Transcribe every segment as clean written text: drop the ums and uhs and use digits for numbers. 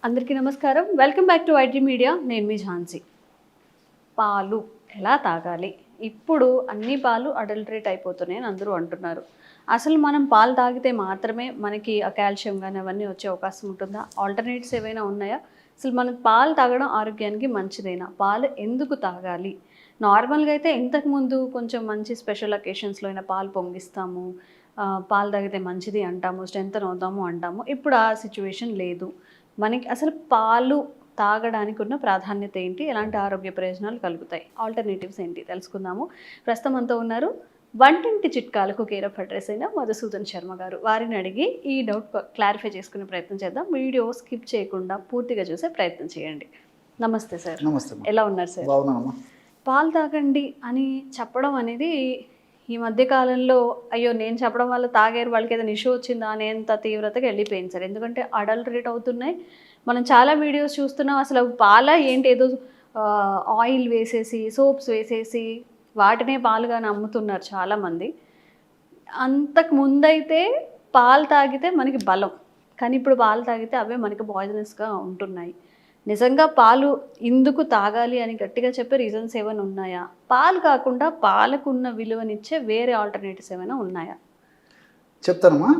అందరికీ నమస్కారం. Welcome back to IT media. నేను మీ ఝాన్సీ. పాలు ఎలా తాగాలి? ఇప్పుడు అన్ని పాలు అడల్టరేట్ అయిపోతున్నాయని అందరూ అంటున్నారు. అసలు మనం పాలు తాగితే మాత్రమే మనకి ఆ కాల్షియం కానీ అవన్నీ వచ్చే అవకాశం ఉంటుందా? ఆల్టర్నేట్స్ ఏవైనా ఉన్నాయా? అసలు మనం పాలు తాగడం ఆరోగ్యానికి మంచిదేనా? పాలు ఎందుకు తాగాలి? నార్మల్గా అయితే ఇంతకుముందు కొంచెం మంచి స్పెషల్ అకేషన్స్లో అయినా పాలు పొంగిస్తాము, పాలు తాగితే మంచిది అంటాము, స్ట్రెంతన్ అవుతాము అంటాము. ఇప్పుడు ఆ సిచ్యువేషన్ లేదు. మనకి అసలు పాలు తాగడానికి ఉన్న ప్రాధాన్యత ఏంటి? ఎలాంటి ఆరోగ్య ప్రయోజనాలు కలుగుతాయి? ఆల్టర్నేటివ్స్ ఏంటి తెలుసుకుందాము. ప్రస్తుతం అంతా ఉన్నారు వంటింటి చిట్కాలకు కేర్ ఆఫ్ అడ్రస్ అయిన మధుసూదన్ శర్మ గారు. వారిని అడిగి ఈ డౌట్ క్లారిఫై చేసుకునే ప్రయత్నం చేద్దాం. వీడియో స్కిప్ చేయకుండా పూర్తిగా చూసే ప్రయత్నం చేయండి. నమస్తే సార్. నమస్తే. ఎలా ఉన్నారు సార్? బాగున్నానమ్మా. పాలు తాగండి అని చెప్పడం అనేది ఈ మధ్యకాలంలో అయ్యో నేను చెప్పడం వల్ల తాగారు వాళ్ళకి ఏదైనా ఇష్యూ వచ్చిందా అనేంత తీవ్రతగా వెళ్ళిపోయింది సార్. ఎందుకంటే అడల్టరేట్ అవుతున్నాయి. మనం చాలా వీడియోస్ చూస్తున్నాం. అసలు పాల ఏంటి ఏదో ఆయిల్ వేసేసి సోప్స్ వేసేసి వాటినే పాలుగా అమ్ముతున్నారు చాలామంది. అంతకు ముందైతే పాలు తాగితే మనకి బలం, కానీ ఇప్పుడు పాలు తాగితే అవే మనకి పాయిజనస్గా ఉంటున్నాయి. నిజంగా పాలు ఎందుకు తాగాలి అని గట్టిగా చెప్పే రీజన్స్ ఏమైనా ఉన్నాయా? పాలు కాకుండా పాలకున్న విలువనిచ్చే వేరే ఆల్టర్నేటివ్స్ ఏమైనా ఉన్నాయా? చెప్తానమ్మా.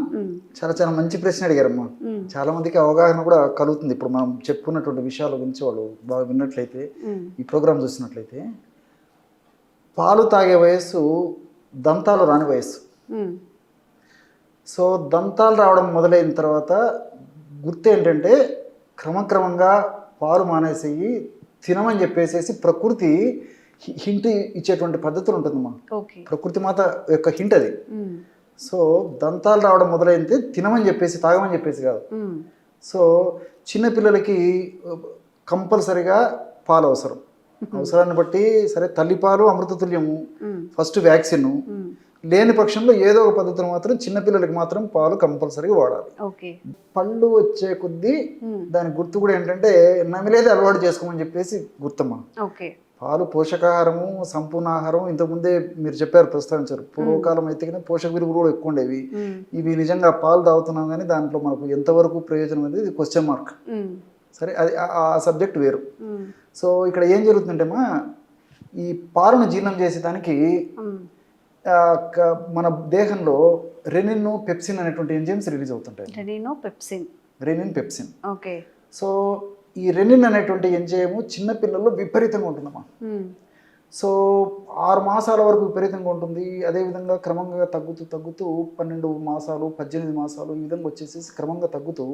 చాలా మంచి ప్రశ్న అడిగారమ్మా. చాలా మందికి అవగాహన కూడా కలుగుతుంది. ఇప్పుడు మనం చెప్పుకున్నటువంటి విషయాల గురించి వాళ్ళు బాగా విన్నట్లయితే, ఈ ప్రోగ్రామ్ చూసినట్లయితే, పాలు తాగే వయస్సు దంతాలు రాని వయస్సు. సో దంతాలు రావడం మొదలైన తర్వాత గుర్తు ఏంటంటే క్రమక్రమంగా పాలు మానేసి తినమని చెప్పేసి ప్రకృతి హింట్ ఇచ్చేటువంటి పద్ధతులు ఉంటుందమ్మా. ప్రకృతి మాత యొక్క హింట్ అది. సో దంతాలు రావడం మొదలైతే తినమని చెప్పేసి తాగమని చెప్పేసి కాదు. సో చిన్నపిల్లలకి కంపల్సరిగా పాలు అవసరం. అవసరాన్ని బట్టి సరే తల్లిపాలు అమృతతుల్యము, ఫస్ట్ వ్యాక్సిన్, లేని పక్షంలో ఏదో ఒక పద్ధతిలో మాత్రం చిన్నపిల్లలకి మాత్రం పాలు కంపల్సరీగా వాడాలి. పళ్ళు వచ్చే కొద్దీ దాని గుర్తు కూడా ఏంటంటే నమిలేది అలవాటు చేసుకోమని చెప్పేసి గుర్తమ్మా. పాలు పోషకాహారము, సంపూర్ణాహారం. ఇంతకుముందే మీరు చెప్పారు, ప్రస్తావించారు. పూర్వకాలం అయితే కానీ పోషక విలువలు కూడా ఎక్కువ ఉండేవి. ఇవి నిజంగా పాలు తాగుతున్నాం కానీ దాంట్లో మనకు ఎంతవరకు ప్రయోజనం అనేది క్వశ్చన్ మార్క్. సరే, అది ఆ సబ్జెక్ట్ వేరు. సో ఇక్కడ ఏం జరుగుతుందంటేమా, ఈ పాలను జీర్ణం చేసేదానికి మన దేహంలో రెనిన్, పెప్సిన్ అనేటువంటి ఎంజైమ్స్ రిలీజ్ అవుతుంటాయి. Rennin, pepsin. సో ఈ రెనిన్ అనేటువంటి ఎంజైమ్ చిన్నపిల్లల్లో విపరీతంగా ఉంటుందమ్మా. సో 6 మాసాల వరకు విపరీతంగా ఉంటుంది. అదేవిధంగా క్రమంగా తగ్గుతూ 12 మాసాలు, 18 మాసాలు ఈ విధంగా వచ్చేసి క్రమంగా తగ్గుతూ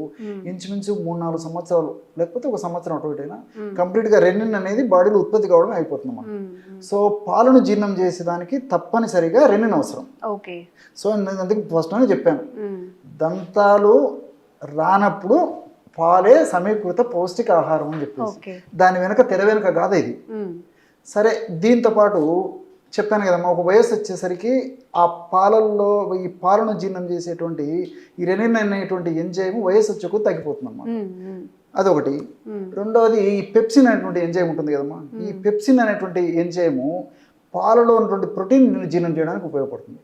ఇంచుమించు 3-4 సంవత్సరాలు లేకపోతే 1 సంవత్సరం అటు ఇటైనా కంప్లీట్గా రెనిన్ అనేది బాడీలో ఉత్పత్తి కావడం అయిపోతుందమ్మా. సో పాలను జీర్ణం చేసేదానికి తప్పనిసరిగా రెనిన్ అవసరం. సో అందుకే ఫస్ట్ అని చెప్పాను, దంతాలు రానప్పుడు పాలే సమీకృత పౌష్టిక ఆహారం అని చెప్పేసి. దాని వెనక తెర వెనుక కాదు ఇది. సరే, దీంతో పాటు చెప్పాను కదమ్మా, ఒక వయస్సు వచ్చేసరికి ఆ పాలల్లో ఈ పాలను జీర్ణం చేసేటువంటి ఈ రెనిన్ అనేటువంటి ఎంజైమ్ వయస్సు వచ్చేకు తగ్గిపోతుందమ్మా. అదొకటి. రెండవది ఈ పెప్సిన్ అనేటువంటి ఎంజైమ్ ఉంటుంది కదమ్మా. ఈ పెప్సిన్ అనేటువంటి ఎంజైము పాలలో ఉన్నటువంటి ప్రోటీన్ జీర్ణం చేయడానికి ఉపయోగపడుతుంది,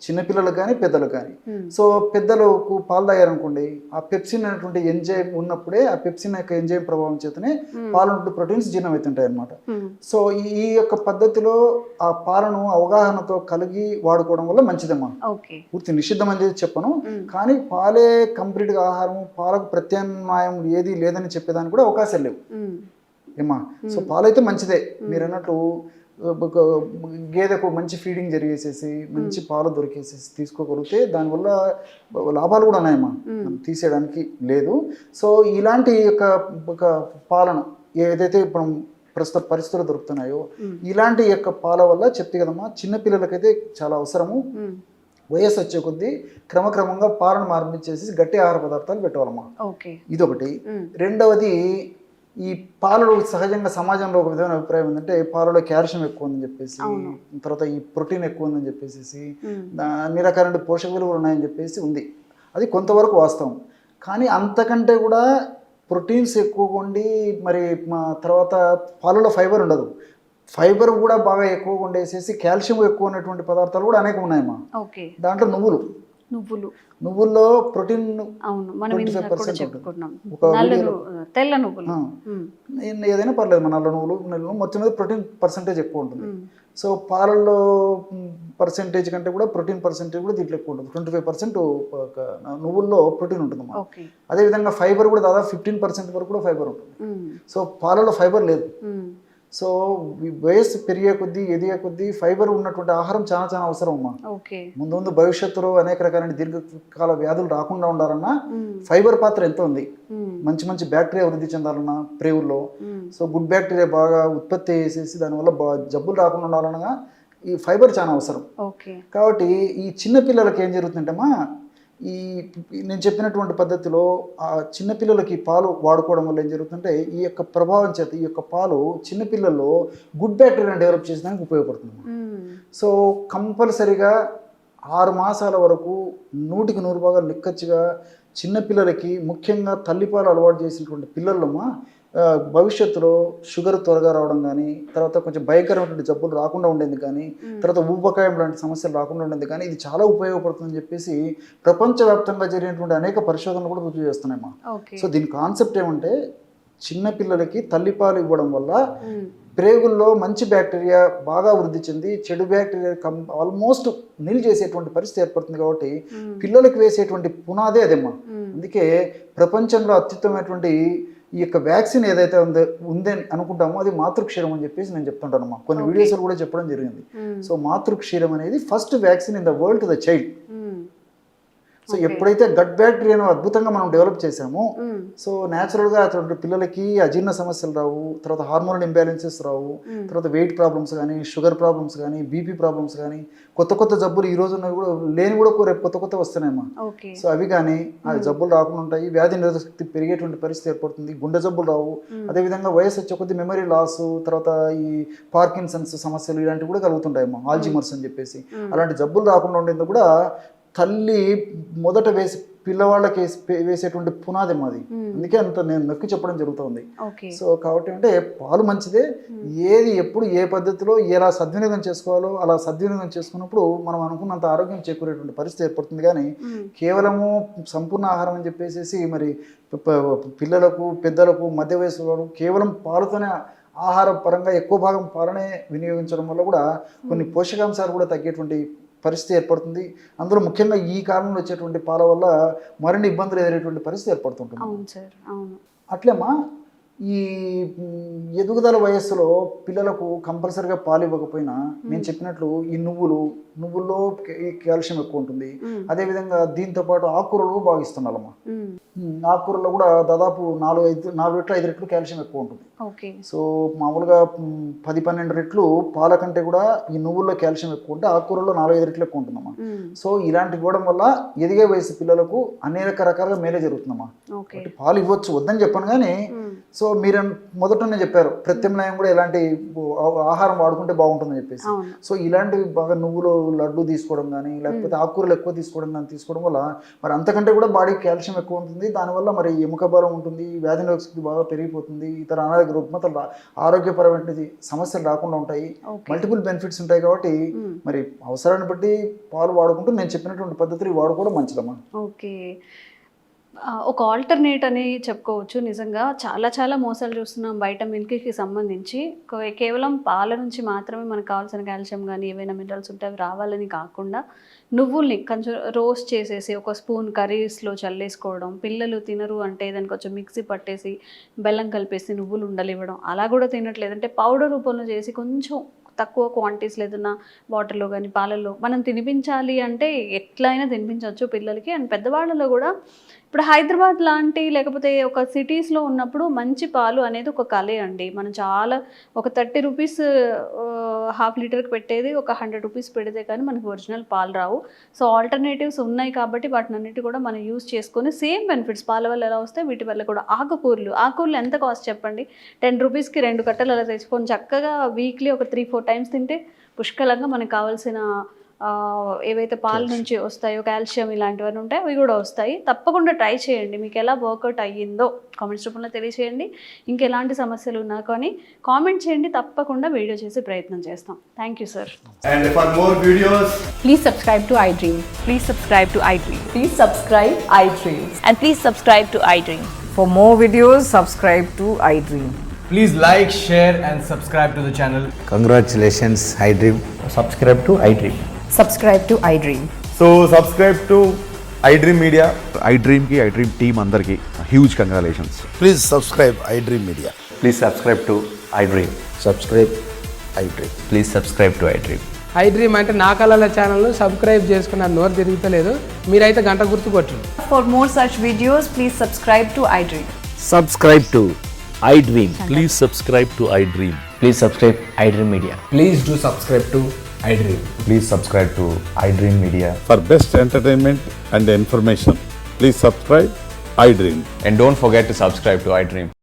చిన్నపిల్లలకు కానీ పెద్దలకు కానీ. సో పెద్దలకు పాలు తాగారనుకోండి, ఆ పెప్సిన్ అనేటువంటి ఎంజైమ్ ఉన్నప్పుడే ఆ పెప్సిన్ యొక్క ఎంజైమ్ ప్రభావం చేతనే పాల నుండి ప్రోటీన్స్ జీర్ణం అవుతుంటాయి అన్నమాట. సో ఈ యొక్క పద్ధతిలో ఆ పాలను అవగాహనతో కలిగి వాడుకోవడం వల్ల మంచిదమ్మా. పూర్తి నిషిద్ధం అని చెప్పను, కానీ పాలే కంప్లీట్గా ఆహారం, పాలకు ప్రత్యామ్నాయం ఏది లేదని చెప్పేదానికి కూడా అవకాశం లేవు ఏమా. సో పాలైతే మంచిదే. మీరు అన్నట్టు గేదెకు మంచి ఫీడింగ్ జరిగేసేసి మంచి పాలు దొరికేసేసి తీసుకోగలిగితే దానివల్ల లాభాలు కూడా ఉన్నాయమ్మా, తీసేయడానికి లేదు. సో ఇలాంటి యొక్క పాలను ఏదైతే ఇప్పుడు ప్రస్తుత పరిస్థితులు దొరుకుతున్నాయో ఇలాంటి యొక్క పాల వల్ల చెప్తే కదమ్మా, చిన్నపిల్లలకైతే చాలా అవసరము. వయస్సు వచ్చే కొద్దీ క్రమక్రమంగా పాలను మార్పించేసి గట్టి ఆహార పదార్థాలు పెట్టాలమ్మా. ఇదొకటి. రెండవది, ఈ పాలలో సహజంగా సమాజంలో ఒక విధమైన అభిప్రాయం ఏంటంటే పాలలో కాల్షియం ఎక్కువ ఉందని చెప్పేసి, తర్వాత ఈ ప్రోటీన్ ఎక్కువ ఉందని చెప్పేసి, అన్ని రకాల పోషక విలువలు ఉన్నాయని చెప్పేసి ఉంది. అది కొంతవరకు వాస్తవం. కానీ అంతకంటే కూడా ప్రోటీన్స్ ఎక్కువగా ఉండి మరి తర్వాత పాలలో ఫైబర్ ఉండదు. ఫైబర్ కూడా బాగా ఎక్కువగా ఉండేసేసి కాల్షియం ఎక్కువ ఉన్నటువంటి పదార్థాలు కూడా అనేకం ఉన్నాయమ్మా. ఓకే. దాంట్లో నువ్వుల్లో ప్రోటీన్ అవును, మనం ఇందాక కూడా చెప్పుకున్నాం. తెల్ల నువ్వులు ఏదైనా పర్లేదు, మన నల్ల నువ్వులు మొత్తం మీద ప్రోటీన్ పర్సెంటేజ్ ఎక్కువ ఉంటుంది. సో పాలల్లో పర్సెంటేజ్ కంటే కూడా ప్రోటీన్ పర్సెంటేజ్ కూడా దీంట్లో ఎక్కువ ఉంటుంది. 25% నువ్వుల్లో ప్రోటీన్ ఉంటుంది. అదేవిధంగా ఫైబర్ కూడా దాదాపు 15% వరకు కూడా ఫైబర్ ఉంటుంది. సో పాలలో ఫైబర్ లేదు. సో వయస్సు పెరిగే కొద్దీ ఎదిగే కొద్దీ ఫైబర్ ఉన్నటువంటి ఆహారం చాలా చాలా అవసరం అమ్మా. ముందు ముందు భవిష్యత్తులో అనేక రకాలైన దీర్ఘకాల వ్యాధులు రాకుండా ఉండాలన్నా ఫైబర్ పాత్ర ఎంత ఉంది. మంచి మంచి బ్యాక్టీరియా వృద్ధి చెందాలన్నా ప్రేవుల్లో, సో గుడ్ బ్యాక్టీరియా బాగా ఉత్పత్తి చేసేసి దానివల్ల జబ్బులు రాకుండా ఉండాలనగా ఈ ఫైబర్ చాలా అవసరం. కాబట్టి ఈ చిన్న పిల్లలకి ఏం జరుగుతుందంటేమా, ఈ నేను చెప్పినటువంటి పద్ధతిలో ఆ చిన్నపిల్లలకి పాలు వాడుకోవడం వల్ల ఏం జరుగుతుందంటే ఈ యొక్క ప్రభావం చేత ఈ యొక్క పాలు చిన్నపిల్లల్లో గుడ్ బ్యాక్టీరియాని డెవలప్ చేసడానికి ఉపయోగపడుతుంది. సో కంపల్సరిగా 6 మాసాల వరకు 100కి 100% నిక్కచ్చిగా చిన్నపిల్లలకి, ముఖ్యంగా తల్లిపాలు అలవాటు చేసినటువంటి పిల్లలమ్మా భవిష్యత్తులో షుగర్ త్వరగా రావడం కానీ, తర్వాత కొంచెం భయంకరమైనటువంటి జబ్బులు రాకుండా ఉండేది కానీ, తర్వాత ఊబకాయం లాంటి సమస్యలు రాకుండా ఉండేది కానీ ఇది చాలా ఉపయోగపడుతుందని చెప్పేసి ప్రపంచవ్యాప్తంగా జరిగినటువంటి అనేక పరిశోధనలు కూడా రుజువు చేస్తున్నాయమ్మా. సో దీని కాన్సెప్ట్ ఏమంటే, చిన్నపిల్లలకి తల్లిపాలు ఇవ్వడం వల్ల ప్రేగుల్లో మంచి బ్యాక్టీరియా బాగా వృద్ధి చెంది చెడు బ్యాక్టీరియా ఆల్మోస్ట్ నిల్ చేసేటువంటి పరిస్థితి ఏర్పడుతుంది. కాబట్టి పిల్లలకు వేసేటువంటి పునాదే అదేమ్మా. అందుకే ప్రపంచంలో అత్యుత్తమైనటువంటి ఈ యొక్క వ్యాక్సిన్ ఏదైతే ఉందని అనుకుంటామో అది మాతృక్షీరం అని చెప్పేసి నేను చెప్తుంటానమ్మా. కొన్ని వీడియోస్లో కూడా చెప్పడం జరిగింది. సో మాతృక్షీరం అనేది first vaccine in the world to the child. So ఎప్పుడైతే గట్ బ్యాక్టీరియాను అద్భుతంగా మనం డెవలప్ చేసామో, సో న్యాచురల్గా అటువంటి పిల్లలకి అజీర్ణ సమస్యలు రావు, తర్వాత హార్మోనల్ ఇంబ్యాలెన్సెస్ రావు, తర్వాత వెయిట్ ప్రాబ్లమ్స్ కానీ, షుగర్ ప్రాబ్లమ్స్ కానీ, బీపీ ప్రాబ్లమ్స్ కానీ, కొత్త జబ్బులు ఈ రోజు కూడా లేని కూడా రేపు కొత్త వస్తున్నాయమ్మా. సో అవి కానీ ఆ జబ్బులు రాకుండా ఉంటాయి. వ్యాధి నిరోధక శక్తి పెరిగేటువంటి పరిస్థితి ఏర్పడుతుంది. గుండె జబ్బులు రావు. అదేవిధంగా వయసు వచ్చే కొద్ది మెమరీ లాస్, తర్వాత ఈ పార్కిన్సన్స్ సమస్యలు ఇలాంటివి కూడా కలుగుతుంటాయమ్మా. ఆల్జిమర్స్ అని చెప్పేసి అలాంటి జబ్బులు రాకుండా ఉండేందుకు కూడా తల్లి మొదట పిల్లవాళ్ళకి వేసేటువంటి పునాది మాది. అందుకే అంత నేను నొక్కి చెప్పడం జరుగుతుంది. సో కాబట్టి అంటే పాలు మంచిదే. ఏది ఎప్పుడు ఏ పద్ధతిలో ఎలా సద్వినియోగం చేసుకోవాలో అలా సద్వినియోగం చేసుకున్నప్పుడు మనం అనుకున్నంత ఆరోగ్యం చేకూరేటువంటి పరిస్థితి ఏర్పడుతుంది. కానీ కేవలము సంపూర్ణ ఆహారం అని చెప్పేసి మరి పిల్లలకు, పెద్దలకు, మధ్య వయసు వాళ్ళు కేవలం పాలతోనే ఆహార పరంగా ఎక్కువ భాగం పాలనే వినియోగించడం వల్ల కూడా కొన్ని పోషకాంశాలు కూడా తగ్గేటువంటి పరిస్థితి ఏర్పడుతుంది. అందులో ముఖ్యంగా ఈ కాలంలో వచ్చేటువంటి పాల వల్ల మరిన్ని ఇబ్బందులు ఎదురేటువంటి పరిస్థితి ఏర్పడుతుంటుంది. అట్లేమా ఈ ఎదుగుదల వయస్సులో పిల్లలకు కంపల్సరిగా పాలు ఇవ్వకపోయినా నేను చెప్పినట్లు ఈ నువ్వుల్లో కాల్షియం ఎక్కువ ఉంటుంది. అదేవిధంగా దీంతో పాటు ఆకుకూరలు బాగా ఇస్తున్నారమ్మా. ఆకుకూరలో కూడా దాదాపు 4-5 రెట్లు కాల్షియం ఎక్కువ ఉంటుంది. సో మామూలుగా 10-12 రెట్లు పాల కంటే కూడా ఈ నువ్వుల్లో కాల్షియం ఎక్కువ ఉంటే ఆకుకూరలో 4-5 రెట్లు ఎక్కువ ఉంటుందమ్మా. సో ఇలాంటి ఇవ్వడం వల్ల ఎదిగే వయసు పిల్లలకు అనేక రకాలుగా మేలే జరుగుతుందమ్మా. పాలు ఇవ్వచ్చు, వద్దని చెప్పాను. కానీ సో మీరు మొదటనే చెప్పారు ప్రత్యామ్నాయం కూడా ఎలాంటి ఆహారం వాడుకుంటే బాగుంటుందని చెప్పేసి. సో ఇలాంటివి బాగా నువ్వులు లడ్డు తీసుకోవడం కానీ, లేకపోతే ఆకుకూరలు ఎక్కువ తీసుకోవడం వల్ల మరి అంతకంటే కూడా బాడీకి కాల్షియం ఎక్కువ ఉంటుంది. దానివల్ల మరి ఎముక బలం ఉంటుంది, వ్యాధి నిరోధక శక్తి బాగా పెరిగిపోతుంది, ఇతర అనారోగ్య రుగ్మతలు ఆరోగ్యపరమైన సమస్యలు రాకుండా ఉంటాయి. మల్టిపుల్ బెనిఫిట్స్ ఉంటాయి. కాబట్టి మరి అవసరాన్ని బట్టి పాలు వాడుకుంటూ నేను చెప్పినటువంటి పద్ధతులు వాడుకోవడం మంచిదమ్మా. ఓకే, ఒక ఆల్టర్నేట్ అని చెప్పుకోవచ్చు. నిజంగా చాలా మోసాలు చూస్తున్నాం బయట మిల్క్కి సంబంధించి. కేవలం పాల నుంచి మాత్రమే మనకు కావాల్సిన కాల్షియం కానీ ఏవైనా మినరల్స్ ఉంటే అవి రావాలని కాకుండా నువ్వుల్ని కొంచెం రోస్ట్ చేసేసి ఒక స్పూన్ కర్రీస్లో చల్లేసుకోవడం, పిల్లలు తినరు అంటే దానికి కొంచెం మిక్సీ పట్టేసి బెల్లం కలిపేసి నువ్వులు ఉండలు ఇవ్వడం, అలా కూడా తినట్లేదు అంటే పౌడర్ రూపంలో చేసి కొంచెం తక్కువ క్వాంటిటీస్లో ఏదైనా వాటర్లో కానీ పాలల్లో మనం తినిపించాలి అంటే ఎట్లయినా తినిపించవచ్చు పిల్లలకి. అండ్ పెద్దవాళ్ళలో కూడా ఇప్పుడు హైదరాబాద్ లాంటి లేకపోతే ఒక సిటీస్లో ఉన్నప్పుడు మంచి పాలు అనేది ఒక కళే అండి. మనం చాలా ఒక 30 రూపీస్ ½ లీటర్కి పెట్టేది ఒక 100 రూపీస్ పెడితే కానీ మనకి ఒరిజినల్ పాలు రావు. సో ఆల్టర్నేటివ్స్ ఉన్నాయి కాబట్టి వాటిని అన్నిటి కూడా మనం యూజ్ చేసుకొని సేమ్ బెనిఫిట్స్ పాల వల్ల ఎలా వస్తాయి వీటి వల్ల కూడా. ఆకుకూరలు ఎంత కాస్ట్ చెప్పండి? 10 రూపీస్కి 2 కట్టలు అలా తెచ్చుకొని చక్కగా వీక్లీ ఒక 3-4 టైమ్స్ తింటే పుష్కలంగా మనకు కావాల్సిన ఏవైతే పాల నుంచి వస్తాయో కాల్షియం ఇలాంటివన్నీ ఉంటాయి అవి కూడా వస్తాయి. తప్పకుండా ట్రై చేయండి. మీకు ఎలా వర్కౌట్ అయ్యిందో కామెంట్స్ రూపంలో తెలియచేయండి. ఇంకెలాంటి సమస్యలు ఉన్నా కానీ కామెంట్ చేయండి. తప్పకుండా వీడియో చేసే ప్రయత్నం చేస్తాం. Thank you sir. And for more videos, Please subscribe to iDream. Please subscribe to iDream. Please subscribe iDream. And please subscribe to iDream. For more videos, subscribe to iDream. please like, share, and subscribe to the channel. Congratulations, iDream. Subscribe to iDream. Subscribe to iDream. So subscribe to iDream Media. iDream team అందరికి huge congratulations. Please subscribe iDream Media. Please subscribe to iDream. Subscribe iDream. Please subscribe to iDream. iDream అంటే నా కళల ఛానల్ను subscribe చేసుకున్న నోరు తిరుగుతలేదు, మీరైతే గంట గుర్తు కొట్టండి. For more such videos, please subscribe to iDream. Subscribe to iDream. Please subscribe to iDream. Please subscribe iDream Media. Please do subscribe to iDream. Please subscribe to iDream Media. For best entertainment and information, please subscribe iDream. And don't forget to subscribe to iDream.